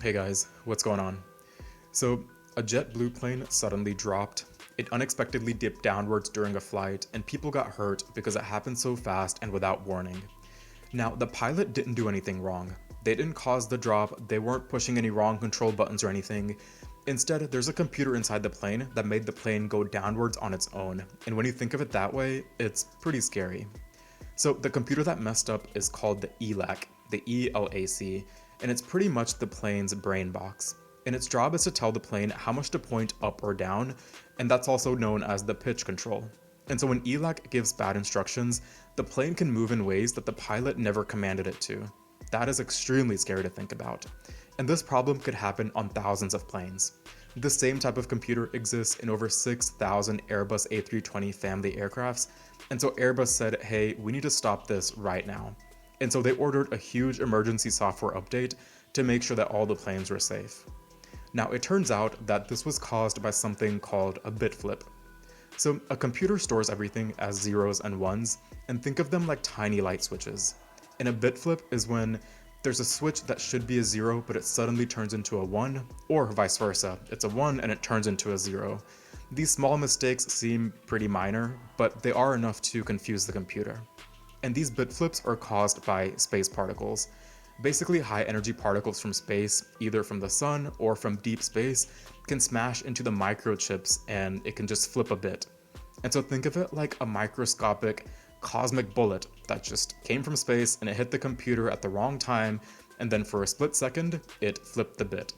Hey guys, what's going on? So, a JetBlue plane suddenly dropped. It unexpectedly dipped downwards during a flight, and people got hurt because it happened so fast and without warning. Now, the pilot didn't do anything wrong. They didn't cause the drop, they weren't pushing any wrong control buttons or anything. Instead, there's a computer inside the plane that made the plane go downwards on its own, and when you think of it that way, it's pretty scary. So, the computer that messed up is called the ELAC, the ELAC, and it's pretty much the plane's brain box. And its job is to tell the plane how much to point up or down, and that's also known as the pitch control. And so when ELAC gives bad instructions, the plane can move in ways that the pilot never commanded it to. That is extremely scary to think about. And this problem could happen on thousands of planes. The same type of computer exists in over 6,000 Airbus A320 family aircrafts, and so Airbus said, hey, we need to stop this right now. And so they ordered a huge emergency software update to make sure that all the planes were safe. Now, it turns out that this was caused by something called a bit flip. So a computer stores everything as zeros and ones, and think of them like tiny light switches. And a bit flip is when there's a switch that should be a zero, but it suddenly turns into a one, or vice versa. It's a one and it turns into a zero. These small mistakes seem pretty minor, but they are enough to confuse the computer. And these bit flips are caused by space particles. Basically, high energy particles from space, either from the sun or from deep space, can smash into the microchips and it can just flip a bit. And so think of it like a microscopic cosmic bullet that just came from space and it hit the computer at the wrong time, and then for a split second, it flipped the bit.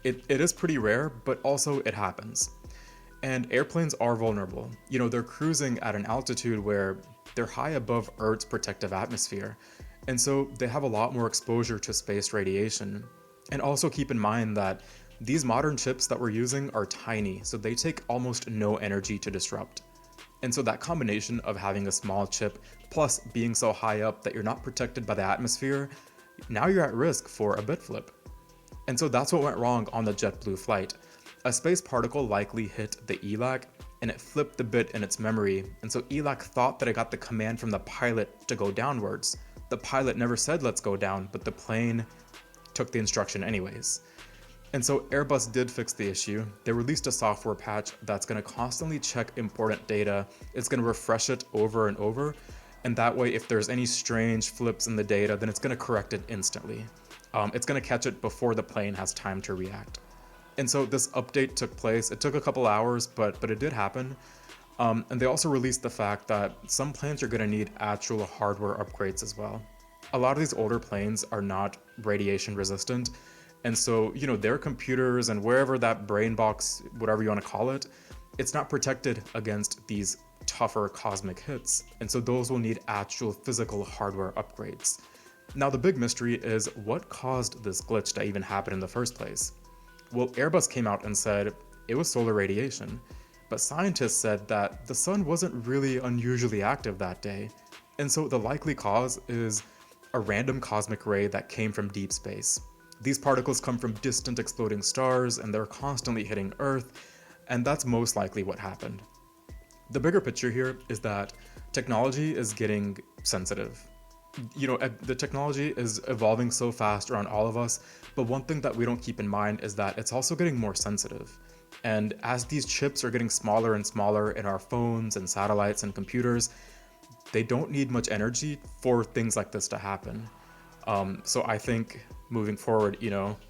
It is pretty rare, but also it happens. And airplanes are vulnerable. They're cruising at an altitude where they're high above Earth's protective atmosphere, and so they have a lot more exposure to space radiation. And also keep in mind that these modern chips that we're using are tiny, so they take almost no energy to disrupt. And so that combination of having a small chip plus being so high up that you're not protected by the atmosphere, now you're at risk for a bit flip. And so that's what went wrong on the JetBlue flight. A space particle likely hit the ELAC and it flipped the bit in its memory, and so ELAC thought that it got the command from the pilot to go downwards. The pilot never said let's go down, but the plane took the instruction anyways. And so Airbus did fix the issue. They released a software patch that's going to constantly check important data. It's going to refresh it over and over, and that way if there's any strange flips in the data, then it's going to correct it instantly. It's going to catch it before the plane has time to react. And so this update took place. It took a couple hours, but it did happen. And they also released the fact that some planes are going to need actual hardware upgrades as well. A lot of these older planes are not radiation resistant, and so their computers and wherever that brain box, whatever you want to call it, it's not protected against these tougher cosmic hits, and so those will need actual physical hardware upgrades. Now the big mystery is what caused this glitch to even happen in the first place. Well, Airbus came out and said it was solar radiation, but scientists said that the sun wasn't really unusually active that day, and so the likely cause is a random cosmic ray that came from deep space. These particles come from distant exploding stars and they're constantly hitting Earth, and that's most likely what happened. The bigger picture here is that technology is getting sensitive. The technology is evolving so fast around all of us, but one thing that we don't keep in mind is that it's also getting more sensitive. And as these chips are getting smaller and smaller in our phones and satellites and computers, they don't need much energy for things like this to happen. So I think moving forward,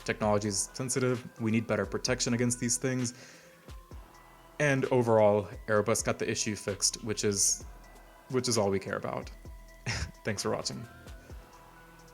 technology is sensitive, we need better protection against these things. And overall, Airbus got the issue fixed, which is all we care about. Thanks for watching.